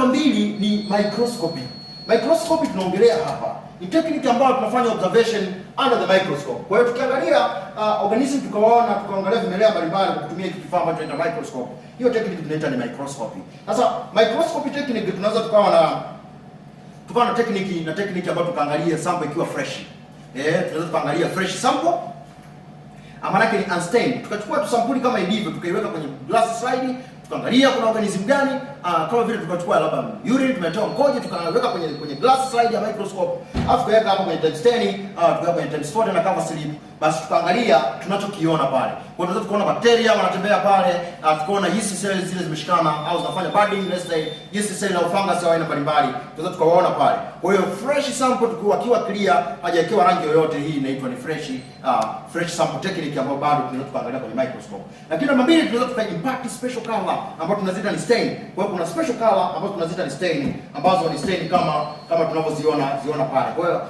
namba 2 ni microscopy. Microscopy tunaongelea hapa ni technique ambayo tunafanya observation under the microscope. Kwa hiyo tukiangalia organism tukaona, tukaangalia vimelea mbalimbali kwa kutumia kifaa ambacho tunaita microscope, hiyo technique tunaita ni microscopy. Sasa microscopy technique tunaweza tukawa na technique ambayo tukaangalia sample ikiwa fresh. Tunaweza tukaangalia fresh sample, maana yake ni unstained. Tukachukua tu sampuli kama ilivyo tukaiweka kwenye glass slide, tukaangalia kuna organism gani, kama vile tukachukua labda urine tumetoa mkojo tukaweka kwenye glass slide ya microscope, afu tukaweka hapo kwenye times 10, tukaweka kwenye times 40 na cover slip, basi tukaangalia tunachokiona pale. Kwa hiyo tunaweza tukaona bakteria wanatembea pale, tukaona yeast cells zile zimeshikana au zinafanya budding, let's say yeast cell au fungus au aina mbalimbali, tunaweza tukaona pale. Kwa hiyo fresh sample tukiwa clear, hajawekewa rangi yoyote, hii inaitwa ni fresh sample technique ambayo bado tunaweza tukaangalia kwenye microscope. Lakini namba 2 tunaweza tuka impact special color ambayo tunaziita ni stain. Kwa hiyo kuna special color ambazo tunaziita ni stain, ambazo ni stain kama tunavyoziona pale. Kwa hiyo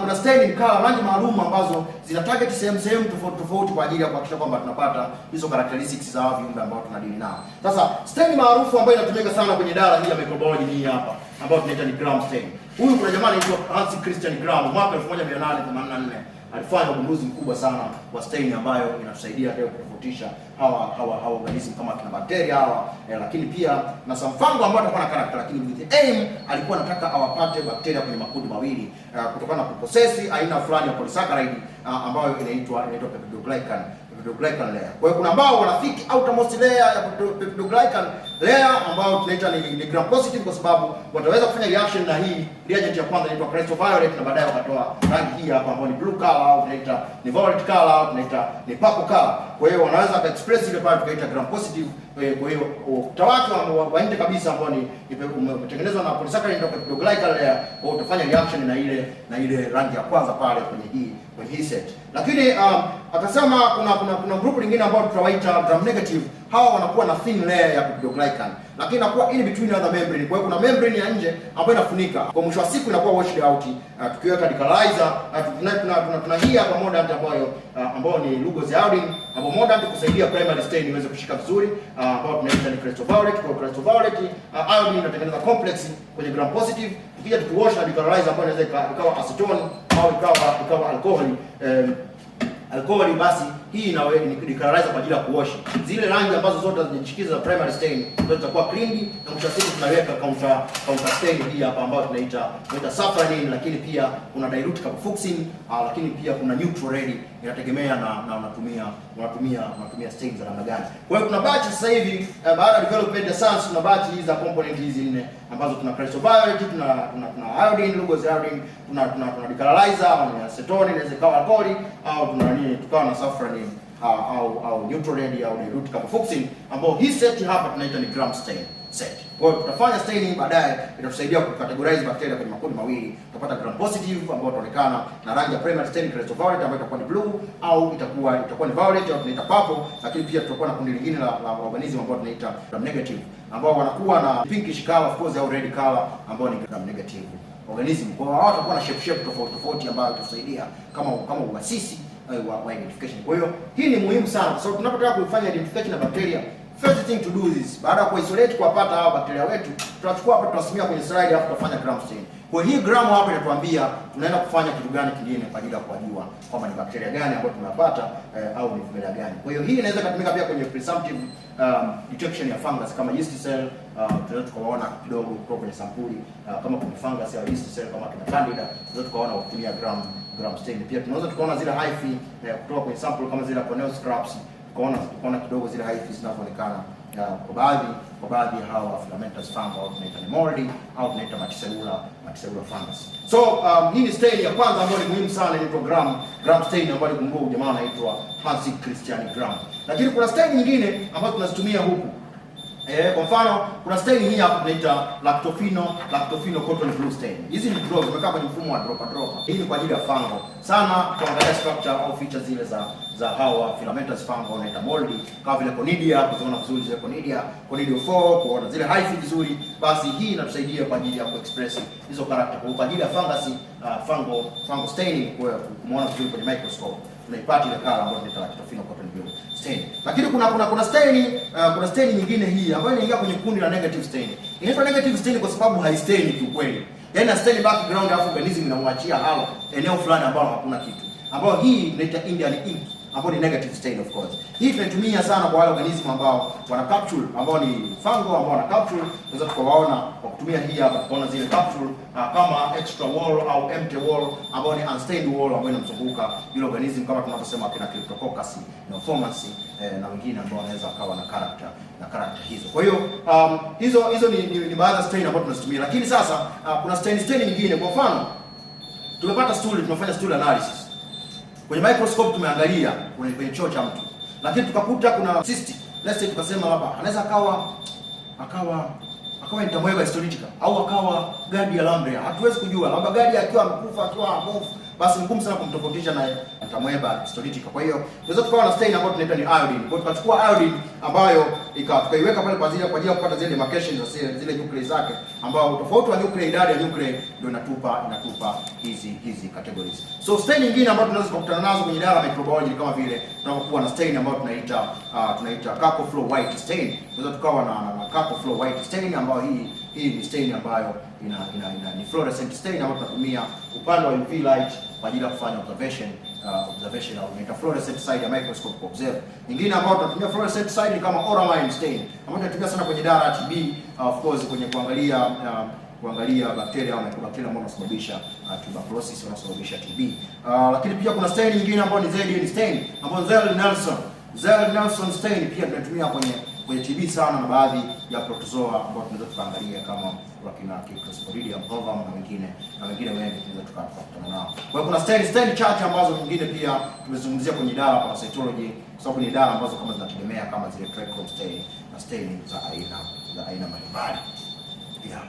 kuna stain color, rangi maalum ambazo zina target sehemu tofauti kwa ajili ya kuhakikisha kwamba tunapata hizo characteristics za viumbe ambao tunadili nao. Sasa stain maarufu ambayo inatumika sana kwenye dawa hii ya microbiology ni hapa, ambayo tunaita ni Gram stain. Huyu kuna jamaa anaitwa Hans Christian Gram, mwaka 1884 alifanya ugunduzi mkubwa sana wa stain ambayo inatusaidia leo kutofautisha hawa organism kama kina bakteria hawa, lakini pia na fungo ambao atakuwa na character, lakini with aim alikuwa anataka awapate bakteria kwenye makundi mawili kutokana na kupossess aina fulani ya polysaccharide ambayo inaitwa peptidoglycan layer. Kwa hiyo kuna ambao wana thick outermost layer ya peptidoglycan layer ambayo tunaita ni gram positive, kwa sababu wataweza kufanya reaction na hii reagent ya kwanza inaitwa Cryptosporidium na baadaye wakatoa rangi hii hapa ambayo ni blue color au tunaita ni violet color au tunaita ni purple color. Kwa hiyo wanaweza express ile pale tukaita gram positive. Kwa hiyo utawaki wa nje kabisa ambao ni umetengenezwa na polysaccharide na peptidoglycan layer, kwa utafanya reaction na ile rangi ya kwanza pale kwenye hii set. Lakini akasema kuna group lingine ambao tutawaita gram negative. Hawa wanakuwa na thin layer ya peptidoglycan, lakini inakuwa in between other membrane. Kwa hiyo kuna membrane ya nje ambayo inafunika, kwa mwisho wa siku inakuwa washed out. Tukiweka decolorizer tuna hii hapa modant ambayo ni Lugos iodine, ambayo modant kusaidia primary stain iweze kushika vizuri, ambayo tunaita ni Cryptoviolet. Kwa Cryptoviolet iodine inatengeneza complex kwenye gram positive. Tukija tukiwash na decolorizer ambayo inaweza ikawa acetone au ikawa alcohol, basi hii ni decolorizer kwa ajili ya kuosha zile rangi ambazo zote zinajishikiza za primary stain, ndio zitakuwa clean, na mwisho siku tunaweka counter stain hii hapa ambayo tunaita safranin. Lakini pia kuna dilute carbofucsin, lakini pia kuna neutral red, inategemea na unatumia stain za namna gani. Kwa hiyo tuna batch sasa hivi baada ya development ya science, tuna batch hizi za component hizi 4 ambazo tuna Cryptoviolet, tuna iodine, Lugos iodine, tuna decolorizer, na acetone inaweza kuwa alcohol, au tukawa na safranin au neutral red au dilute carbofucsin, ambao hii set hapa tunaita ni gram stain set. Kwa hiyo tutafanya staining baadaye, itatusaidia kucategorize bakteria kwenye makundi mawili. Tutapata gram positive ambao utaonekana na rangi ya primary stain Cryptoviolet ambayo itakuwa ni blue au itakuwa ni violet au tunaita purple. Lakini pia tutakuwa na kundi lingine la organism ambao tunaita gram negative, ambao wanakuwa na pinkish color of course au red color, ambao ni gram negative organism. Kwa hiyo watakuwa na shape tofauti ambayo itasaidia kama uasisi wa identification. Kwa hiyo hii ni muhimu sana, kwa sababu tunapotaka kufanya identification ya bakteria, first thing to do is baada ya kuisolate kuwapata hawa bakteria wetu, tutachukua hapa tunasimia kwenye slide, hapo tutafanya gram stain. Kwa hiyo hii gram hapa inatuambia tunaenda kufanya kitu gani kingine kwa ajili ya kujua kwamba ni bakteria gani ambao tumepata au ni vimelea gani. Kwa hiyo hii inaweza kutumika pia kwenye presumptive detection ya fungus kama yeast cell. Tunaweza tukaona kidogo kutoka kwenye sampuli kama kuna fungus au yeast cell kama kuna Candida, tunaweza tukaona kwa kutumia gram stain. Pia tunaweza tukaona zile hyphae kutoka kwenye sample kama zile corneal scraps, tukaona kidogo zile hyphae zinavyoonekana kwa baadhi ya hawa filamentous fungi au tunaita ni moldy au tunaita multicellular fungus. So hii ni stain ya kwanza ambayo ni muhimu sana, inaitwa gram stain, ambayo kumbuka jamaa anaitwa Hans Christian Gram. Lakini kuna stain nyingine ambazo tunazitumia huku. Kwa mfano kuna stain hii hapa tunaita Lactophenol cotton blue stain. Hizi ni drops zimekaa kwenye mfumo wa dropper. Hii ni kwa ajili ya fungo. Sana kuangalia structure au features zile za hawa filamentous fungi wanaita moldy, kama vile Candida, kuziona vizuri zile Candida 4, kuona zile hyphae vizuri. Basi hii inatusaidia kwa ajili ya kuexpress hizo character kwa ajili ya fungus, fungal staining, kwa kumuona vizuri kwenye microscope. Tunaipata ile kala ambayo tunaita Lactophenol cotton blue stain. Lakini kuna stain nyingine hii ambayo inaingia kwenye kundi la negative stain. Inaitwa negative stain kwa sababu haistain kiukweli. Yaani stain background alafu organism inamwachia halo eneo fulani ambalo hakuna kitu. Ambayo hii inaitwa Indian ink, ambayo ni negative stain of course. Hii tunaitumia sana kwa wale organism ambao wana capsule, ambao ni fungo ambao wana capsule. Tunaweza tukawaona kwa kutumia hii hapa, tukaona zile capsule kama extra wall au empty wall, ambao ni unstained wall ambayo inamzunguka yule organism, kama tunavyosema kina Cryptococcus, Neoformans na wengine ambao wanaweza kawa na character hizo. Kwa hiyo hizo ni baadhi ya stain ambazo tunazitumia. Lakini sasa kuna stain nyingine. Kwa mfano, tumepata stool, tunafanya stool analysis. Kwenye microscope tumeangalia kwenye choo cha mtu, lakini tukakuta kuna cyst. Let's say tukasema labda anaweza akawa entamoeba histolytica au akawa Giardia lamblia. Hatuwezi kujua, labda Giardia akiwa amekufa, akiwa amekufa, basi ngumu sana kumtofautisha na entamoeba histolytica. Kwa hiyo tunaweza tukawa na stain ambayo tunaita ni iodine. Kwa hiyo tukachukua iodine ambayo tukaiweka pale kwa ajili ya kupata zile demarcation za zile nuclei zake, ambao tofauti wa nuclei, idadi ya nuclei ndio inatupa hizi categories. So stain nyingine ambayo tunaweza kukutana nazo kwenye idara ya microbiology kama vile tunapokuwa na stain ambayo tunaita Charcoal Flow White stain. Tunaweza tukawa na Charcoal Flow White stain ambayo hii ni stain ambayo ni fluorescent stain ambayo tunatumia upande wa UV light kwa ajili ya kufanya observation au inaita fluorescent side ya microscope kwa observe. Nyingine ambayo tunatumia fluorescent side ni kama Auramine stain ambayo tunatumia sana kwenye idara ya TB, of course kwenye kuangalia bakteria au microbacteria ambao wanasababisha tuberculosis, wanasababisha TB. Lakini pia kuna stain nyingine ambayo ni Zelian stain ambayo Zell-Nelson stain pia tunatumia kwenye TB sana, na baadhi ya protozoa ambao tunaweza tukaangalia kama wakina Cryptosporidium, parvum na wengine wengi tunaweza tukakutana nao. Kwa hiyo kuna stain chache ambazo nyingine pia tumezungumzia kwenye idara ya parasitology, kwa sababu ni idara ambazo kama zinategemea kama zile Trichrome stain na stain za aina mbalimbali. Yeah.